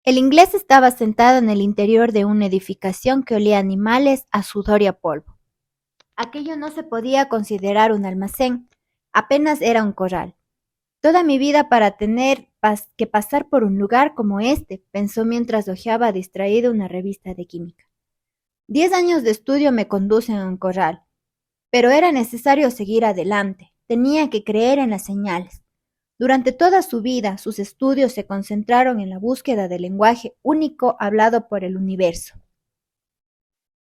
El inglés estaba sentado en el interior de una edificación que olía a animales, a sudor y a polvo. Aquello no se podía considerar un almacén, apenas era un corral. Toda mi vida para tener que pasar por un lugar como este, pensó mientras hojeaba distraído una revista de química. 10 años de estudio me conducen a un corral, pero era necesario seguir adelante, tenía que creer en las señales. Durante toda su vida, sus estudios se concentraron en la búsqueda del lenguaje único hablado por el universo.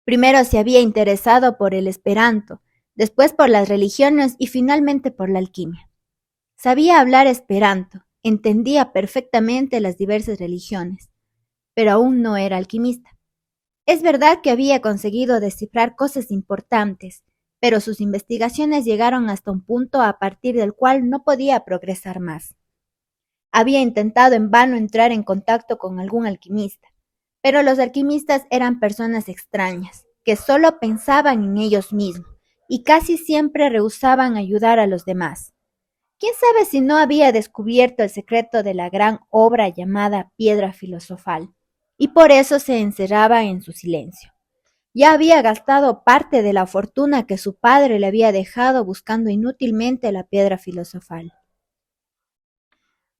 Primero se había interesado por el esperanto, después por las religiones y finalmente por la alquimia. Sabía hablar esperanto, entendía perfectamente las diversas religiones, pero aún no era alquimista. Es verdad que había conseguido descifrar cosas importantes, pero sus investigaciones llegaron hasta un punto a partir del cual no podía progresar más. Había intentado en vano entrar en contacto con algún alquimista, pero los alquimistas eran personas extrañas, que solo pensaban en ellos mismos y casi siempre rehusaban ayudar a los demás. ¿Quién sabe si no había descubierto el secreto de la gran obra llamada piedra filosofal? Y por eso se encerraba en su silencio. Ya había gastado parte de la fortuna que su padre le había dejado buscando inútilmente la piedra filosofal.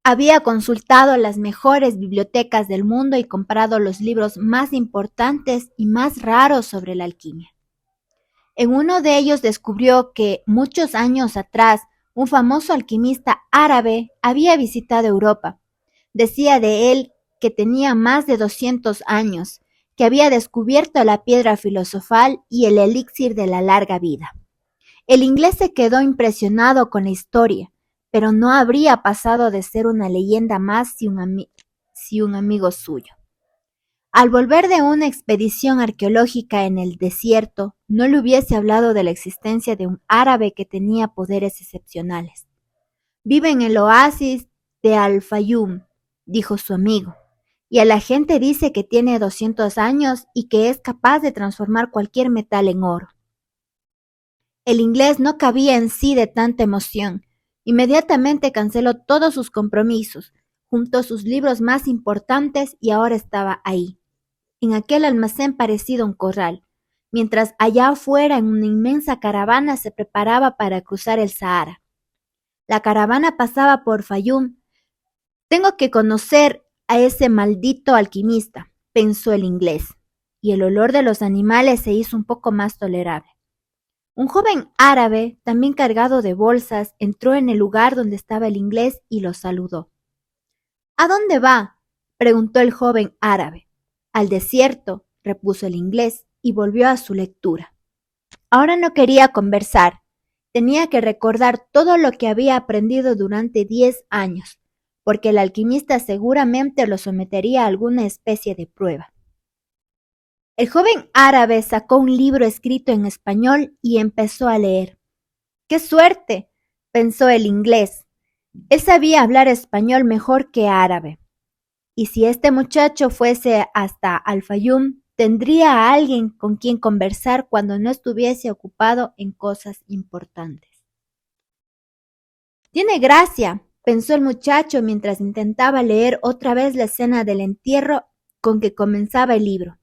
Había consultado las mejores bibliotecas del mundo y comprado los libros más importantes y más raros sobre la alquimia. En uno de ellos descubrió que, muchos años atrás, un famoso alquimista árabe había visitado Europa. Decía de él que tenía más de 200 años, que había descubierto la piedra filosofal y el elixir de la larga vida. El inglés se quedó impresionado con la historia, pero no habría pasado de ser una leyenda más si un amigo suyo. Al volver de una expedición arqueológica en el desierto, no le hubiese hablado de la existencia de un árabe que tenía poderes excepcionales. Vive en el oasis de Al-Fayum, dijo su amigo, y a la gente dice que tiene 200 años y que es capaz de transformar cualquier metal en oro. El inglés no cabía en sí de tanta emoción. Inmediatamente canceló todos sus compromisos, juntó sus libros más importantes y ahora estaba ahí, en aquel almacén parecido a un corral, mientras allá afuera en una inmensa caravana se preparaba para cruzar el Sahara. La caravana pasaba por Fayum. Tengo que conocer a ese maldito alquimista, pensó el inglés, y el olor de los animales se hizo un poco más tolerable. Un joven árabe, también cargado de bolsas, entró en el lugar donde estaba el inglés y lo saludó. ¿A dónde va?, preguntó el joven árabe. Al desierto, repuso el inglés, y volvió a su lectura. Ahora no quería conversar. Tenía que recordar todo lo que había aprendido durante 10 años, porque el alquimista seguramente lo sometería a alguna especie de prueba. El joven árabe sacó un libro escrito en español y empezó a leer. ¡Qué suerte!, pensó el inglés. Él sabía hablar español mejor que árabe. Y si este muchacho fuese hasta Al-Fayum, tendría a alguien con quien conversar cuando no estuviese ocupado en cosas importantes. Tiene gracia, pensó el muchacho mientras intentaba leer otra vez la escena del entierro con que comenzaba el libro.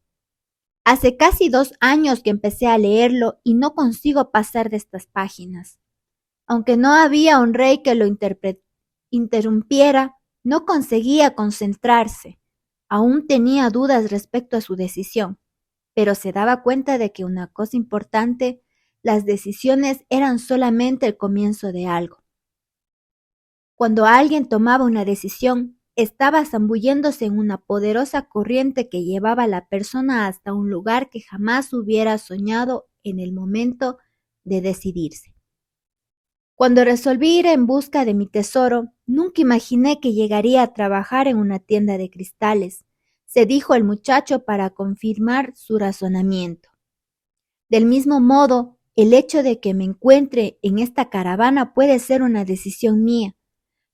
Hace casi 2 años que empecé a leerlo y no consigo pasar de estas páginas. Aunque no había un rey que lo interrumpiera, no conseguía concentrarse. Aún tenía dudas respecto a su decisión, pero se daba cuenta de que una cosa importante, las decisiones eran solamente el comienzo de algo. Cuando alguien tomaba una decisión, estaba zambulléndose en una poderosa corriente que llevaba a la persona hasta un lugar que jamás hubiera soñado en el momento de decidirse. Cuando resolví ir en busca de mi tesoro, nunca imaginé que llegaría a trabajar en una tienda de cristales, se dijo el muchacho para confirmar su razonamiento. Del mismo modo, el hecho de que me encuentre en esta caravana puede ser una decisión mía,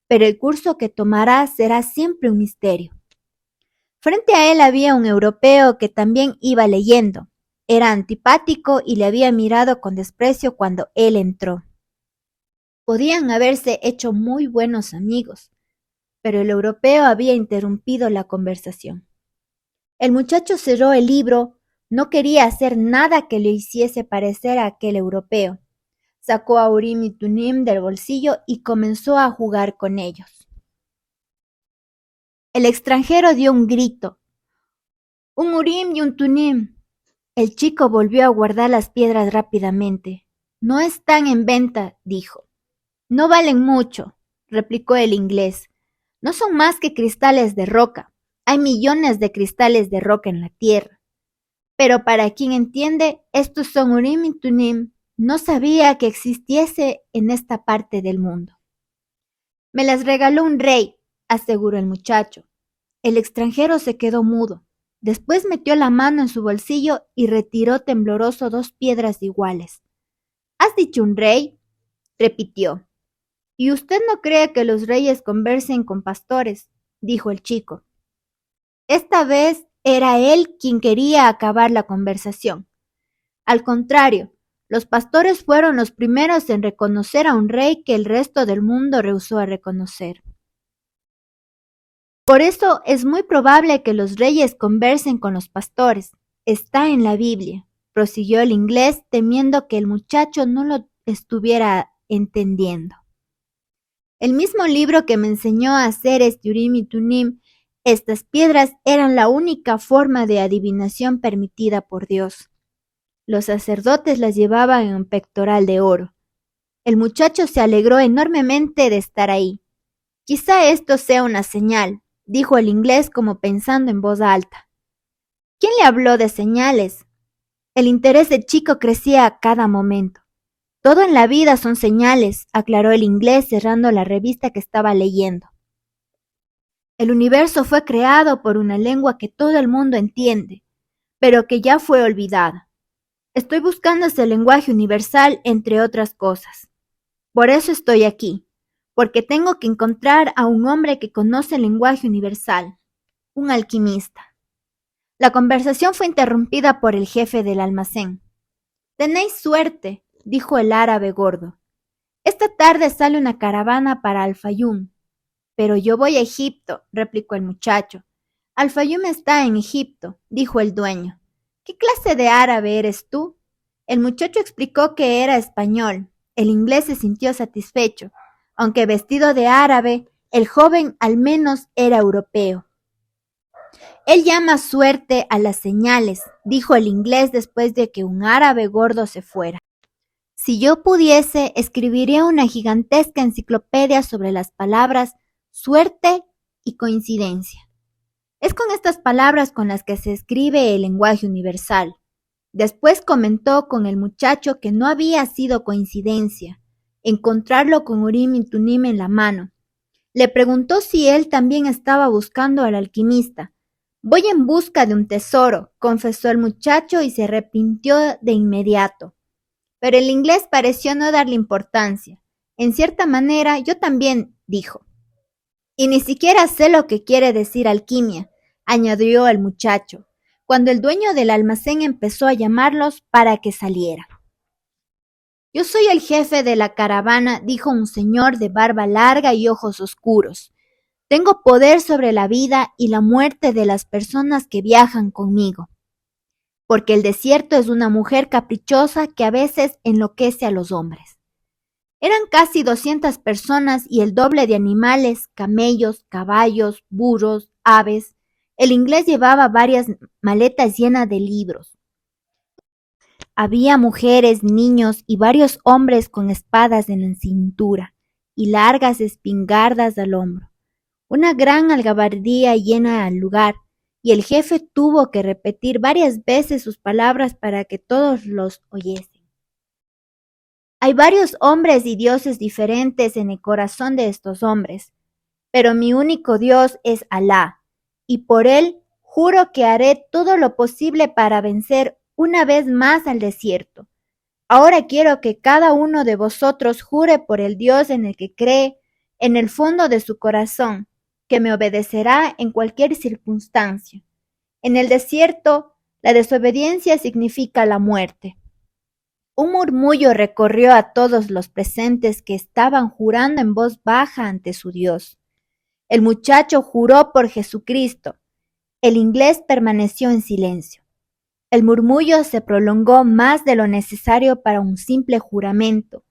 pero el curso que tomará será siempre un misterio. Frente a él había un europeo que también iba leyendo. Era antipático y le había mirado con desprecio cuando él entró. Podían haberse hecho muy buenos amigos, pero el europeo había interrumpido la conversación. El muchacho cerró el libro, no quería hacer nada que le hiciese parecer a aquel europeo. Sacó a Urim y Tumim del bolsillo y comenzó a jugar con ellos. El extranjero dio un grito. ¡Un Urim y un Tumim! El chico volvió a guardar las piedras rápidamente. No están en venta, dijo. No valen mucho, replicó el inglés. No son más que cristales de roca. Hay millones de cristales de roca en la tierra. Pero para quien entiende, estos son Urim y Tumim. No sabía que existiese en esta parte del mundo. Me las regaló un rey, aseguró el muchacho. El extranjero se quedó mudo. Después metió la mano en su bolsillo y retiró tembloroso 2 piedras iguales. ¿Has dicho un rey? Repitió. ¿Y usted no cree que los reyes conversen con pastores? Dijo el chico. Esta vez era él quien quería acabar la conversación. Al contrario, los pastores fueron los primeros en reconocer a un rey que el resto del mundo rehusó a reconocer. Por eso es muy probable que los reyes conversen con los pastores. Está en la Biblia, prosiguió el inglés, temiendo que el muchacho no lo estuviera entendiendo. El mismo libro que me enseñó a hacer este Urim y Tumim, estas piedras eran la única forma de adivinación permitida por Dios. Los sacerdotes las llevaban en un pectoral de oro. El muchacho se alegró enormemente de estar ahí. Quizá esto sea una señal, dijo el inglés como pensando en voz alta. ¿Quién le habló de señales? El interés del chico crecía a cada momento. Todo en la vida son señales, aclaró el inglés cerrando la revista que estaba leyendo. El universo fue creado por una lengua que todo el mundo entiende, pero que ya fue olvidada. Estoy buscando ese lenguaje universal, entre otras cosas. Por eso estoy aquí, porque tengo que encontrar a un hombre que conoce el lenguaje universal, un alquimista. La conversación fue interrumpida por el jefe del almacén. Tenéis suerte, dijo el árabe gordo. Esta tarde sale una caravana para Al-Fayum. Pero yo voy a Egipto, replicó el muchacho. Al-Fayum está en Egipto, dijo el dueño. ¿Qué clase de árabe eres tú? El muchacho explicó que era español. El inglés se sintió satisfecho. Aunque vestido de árabe, el joven al menos era europeo. Él llama suerte a las señales, dijo el inglés después de que un árabe gordo se fuera. Si yo pudiese, escribiría una gigantesca enciclopedia sobre las palabras suerte y coincidencia. Es con estas palabras con las que se escribe el lenguaje universal. Después comentó con el muchacho que no había sido coincidencia encontrarlo con Urim y Tumim en la mano. Le preguntó si él también estaba buscando al alquimista. Voy en busca de un tesoro, confesó el muchacho y se arrepintió de inmediato. Pero el inglés pareció no darle importancia. En cierta manera, yo también, dijo. Y ni siquiera sé lo que quiere decir alquimia, añadió el muchacho, cuando el dueño del almacén empezó a llamarlos para que salieran. Yo soy el jefe de la caravana, dijo un señor de barba larga y ojos oscuros. Tengo poder sobre la vida y la muerte de las personas que viajan conmigo. Porque el desierto es una mujer caprichosa que a veces enloquece a los hombres. Eran casi 200 personas y el doble de animales, camellos, caballos, burros, aves. El inglés llevaba varias maletas llenas de libros. Había mujeres, niños y varios hombres con espadas en la cintura y largas espingardas al hombro. Una gran algarabía llena al lugar, y el jefe tuvo que repetir varias veces sus palabras para que todos los oyesen. Hay varios hombres y dioses diferentes en el corazón de estos hombres, pero mi único Dios es Alá, y por él juro que haré todo lo posible para vencer una vez más al desierto. Ahora quiero que cada uno de vosotros jure por el Dios en el que cree en el fondo de su corazón, que me obedecerá en cualquier circunstancia. En el desierto, la desobediencia significa la muerte. Un murmullo recorrió a todos los presentes que estaban jurando en voz baja ante su Dios. El muchacho juró por Jesucristo. El inglés permaneció en silencio. El murmullo se prolongó más de lo necesario para un simple juramento,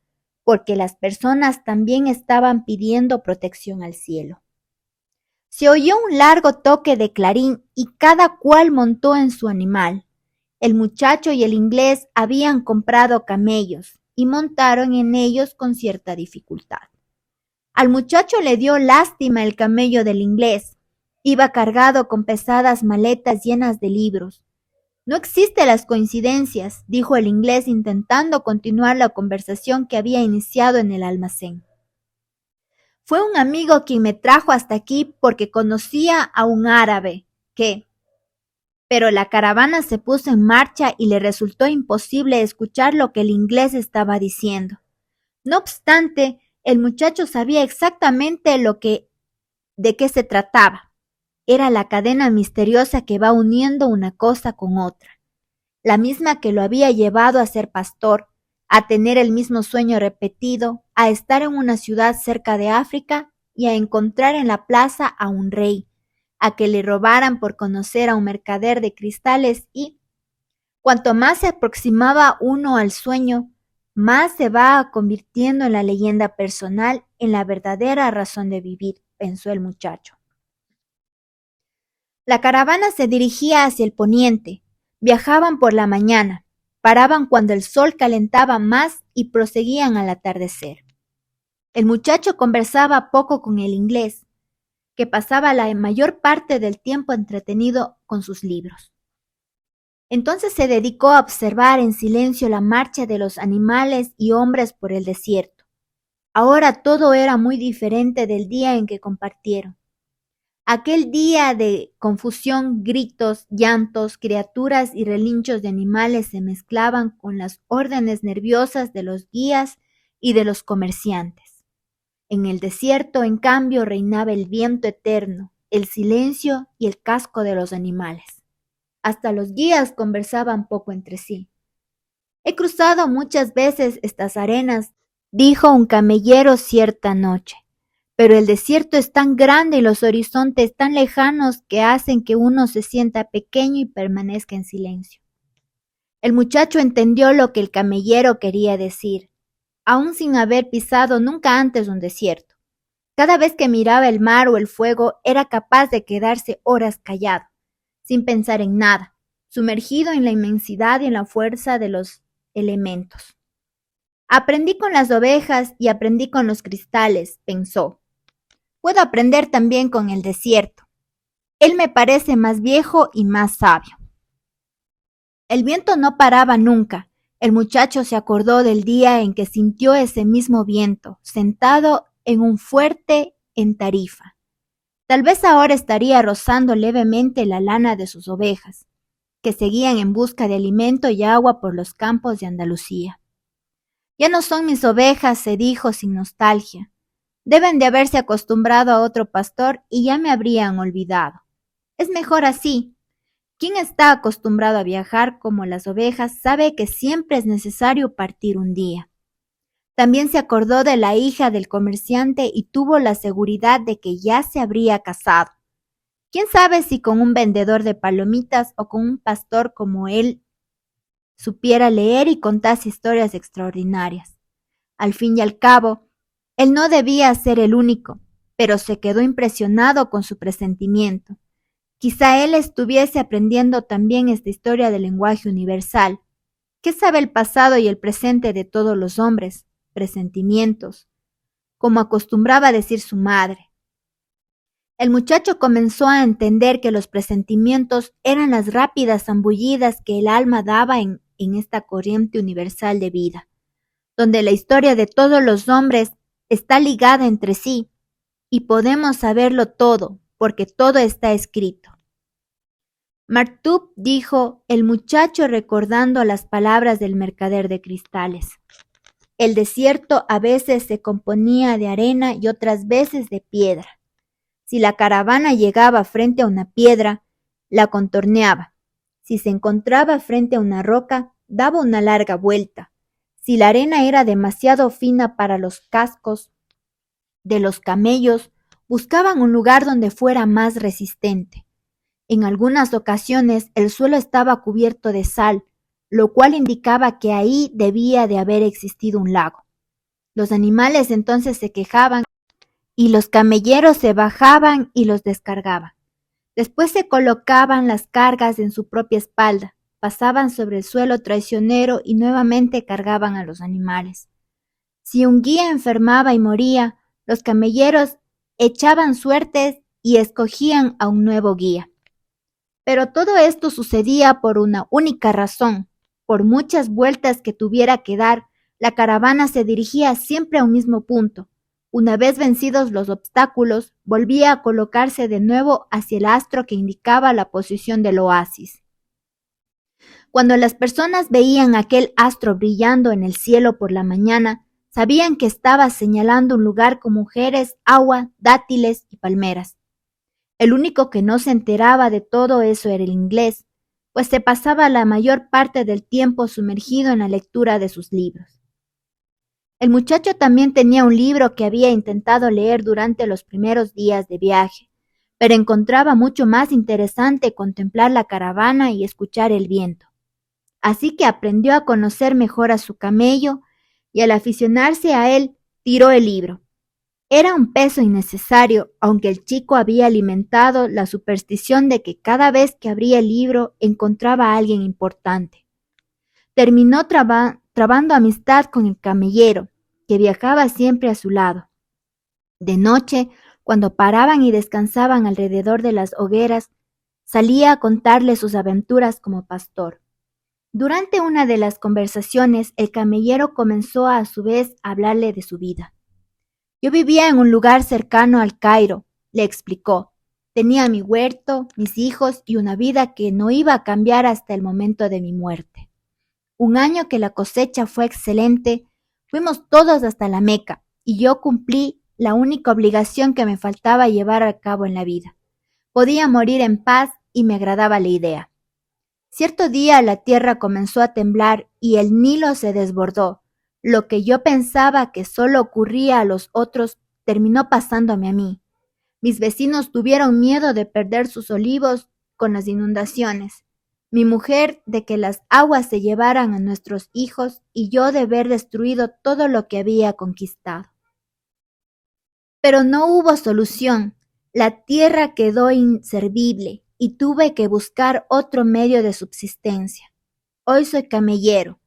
porque las personas también estaban pidiendo protección al cielo. Se oyó un largo toque de clarín y cada cual montó en su animal. El muchacho y el inglés habían comprado camellos y montaron en ellos con cierta dificultad. Al muchacho le dio lástima el camello del inglés. Iba cargado con pesadas maletas llenas de libros. No existen las coincidencias, dijo el inglés intentando continuar la conversación que había iniciado en el almacén. Fue un amigo quien me trajo hasta aquí porque conocía a un árabe pero la caravana se puso en marcha y le resultó imposible escuchar lo que el inglés estaba diciendo. No obstante, el muchacho sabía exactamente de qué se trataba. Era la cadena misteriosa que va uniendo una cosa con otra, la misma que lo había llevado a ser pastor, a tener el mismo sueño repetido, a estar en una ciudad cerca de África y a encontrar en la plaza a un rey, a que le robaran por conocer a un mercader de cristales y, cuanto más se aproximaba uno al sueño, más se va convirtiendo en la leyenda personal, en la verdadera razón de vivir, pensó el muchacho. La caravana se dirigía hacia el poniente. Viajaban por la mañana, paraban cuando el sol calentaba más y proseguían al atardecer. El muchacho conversaba poco con el inglés, que pasaba la mayor parte del tiempo entretenido con sus libros. Entonces se dedicó a observar en silencio la marcha de los animales y hombres por el desierto. Ahora todo era muy diferente del día en que compartieron. Aquel día de confusión, gritos, llantos, criaturas y relinchos de animales se mezclaban con las órdenes nerviosas de los guías y de los comerciantes. En el desierto, en cambio, reinaba el viento eterno, el silencio y el casco de los animales. Hasta los guías conversaban poco entre sí. He cruzado muchas veces estas arenas, dijo un camellero cierta noche. Pero el desierto es tan grande y los horizontes tan lejanos que hacen que uno se sienta pequeño y permanezca en silencio. El muchacho entendió lo que el camellero quería decir, aun sin haber pisado nunca antes un desierto. Cada vez que miraba el mar o el fuego era capaz de quedarse horas callado, sin pensar en nada, sumergido en la inmensidad y en la fuerza de los elementos. Aprendí con las ovejas y aprendí con los cristales, pensó. Puedo aprender también con el desierto. Él me parece más viejo y más sabio. El viento no paraba nunca. El muchacho se acordó del día en que sintió ese mismo viento, sentado en un fuerte en Tarifa. Tal vez ahora estaría rozando levemente la lana de sus ovejas, que seguían en busca de alimento y agua por los campos de Andalucía. Ya no son mis ovejas, se dijo sin nostalgia. Deben de haberse acostumbrado a otro pastor y ya me habrían olvidado. Es mejor así. Quien está acostumbrado a viajar como las ovejas sabe que siempre es necesario partir un día. También se acordó de la hija del comerciante y tuvo la seguridad de que ya se habría casado. ¿Quién sabe si con un vendedor de palomitas o con un pastor como él supiera leer y contase historias extraordinarias? Al fin y al cabo, él no debía ser el único, pero se quedó impresionado con su presentimiento. Quizá él estuviese aprendiendo también esta historia del lenguaje universal. ¿Qué sabe el pasado y el presente de todos los hombres? Presentimientos, como acostumbraba decir su madre. El muchacho comenzó a entender que los presentimientos eran las rápidas zambullidas que el alma daba en esta corriente universal de vida, donde la historia de todos los hombres está ligada entre sí, y podemos saberlo todo, porque todo está escrito. Martub, dijo el muchacho recordando las palabras del mercader de cristales. El desierto a veces se componía de arena y otras veces de piedra. Si la caravana llegaba frente a una piedra, la contorneaba. Si se encontraba frente a una roca, daba una larga vuelta. Si la arena era demasiado fina para los cascos de los camellos, buscaban un lugar donde fuera más resistente. En algunas ocasiones el suelo estaba cubierto de sal, lo cual indicaba que ahí debía de haber existido un lago. Los animales entonces se quejaban y los camelleros se bajaban y los descargaban. Después se colocaban las cargas en su propia espalda, pasaban sobre el suelo traicionero y nuevamente cargaban a los animales. Si un guía enfermaba y moría, los camelleros echaban suertes y escogían a un nuevo guía. Pero todo esto sucedía por una única razón. Por muchas vueltas que tuviera que dar, la caravana se dirigía siempre a un mismo punto. Una vez vencidos los obstáculos, volvía a colocarse de nuevo hacia el astro que indicaba la posición del oasis. Cuando las personas veían aquel astro brillando en el cielo por la mañana, sabían que estaba señalando un lugar con mujeres, agua, dátiles y palmeras. El único que no se enteraba de todo eso era el inglés, pues se pasaba la mayor parte del tiempo sumergido en la lectura de sus libros. El muchacho también tenía un libro que había intentado leer durante los primeros días de viaje, pero encontraba mucho más interesante contemplar la caravana y escuchar el viento. Así que aprendió a conocer mejor a su camello y al aficionarse a él, tiró el libro. Era un peso innecesario, aunque el chico había alimentado la superstición de que cada vez que abría el libro encontraba a alguien importante. Terminó trabando amistad con el camellero, que viajaba siempre a su lado. De noche, cuando paraban y descansaban alrededor de las hogueras, salía a contarle sus aventuras como pastor. Durante una de las conversaciones, el camellero comenzó a su vez a hablarle de su vida. Yo vivía en un lugar cercano al Cairo, le explicó. Tenía mi huerto, mis hijos y una vida que no iba a cambiar hasta el momento de mi muerte. Un año que la cosecha fue excelente, fuimos todos hasta la Meca y yo cumplí la única obligación que me faltaba llevar a cabo en la vida. Podía morir en paz y me agradaba la idea. Cierto día la tierra comenzó a temblar y el Nilo se desbordó. Lo que yo pensaba que solo ocurría a los otros terminó pasándome a mí. Mis vecinos tuvieron miedo de perder sus olivos con las inundaciones. Mi mujer de que las aguas se llevaran a nuestros hijos y yo de ver destruido todo lo que había conquistado. Pero no hubo solución. La tierra quedó inservible y tuve que buscar otro medio de subsistencia. Hoy soy camellero,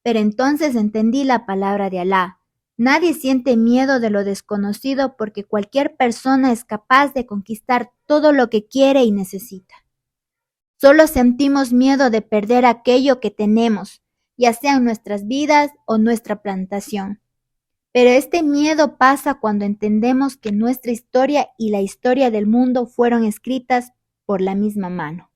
pero entonces entendí la palabra de Alá. Nadie siente miedo de lo desconocido porque cualquier persona es capaz de conquistar todo lo que quiere y necesita. Solo sentimos miedo de perder aquello que tenemos, ya sean nuestras vidas o nuestra plantación. Pero este miedo pasa cuando entendemos que nuestra historia y la historia del mundo fueron escritas por la misma mano.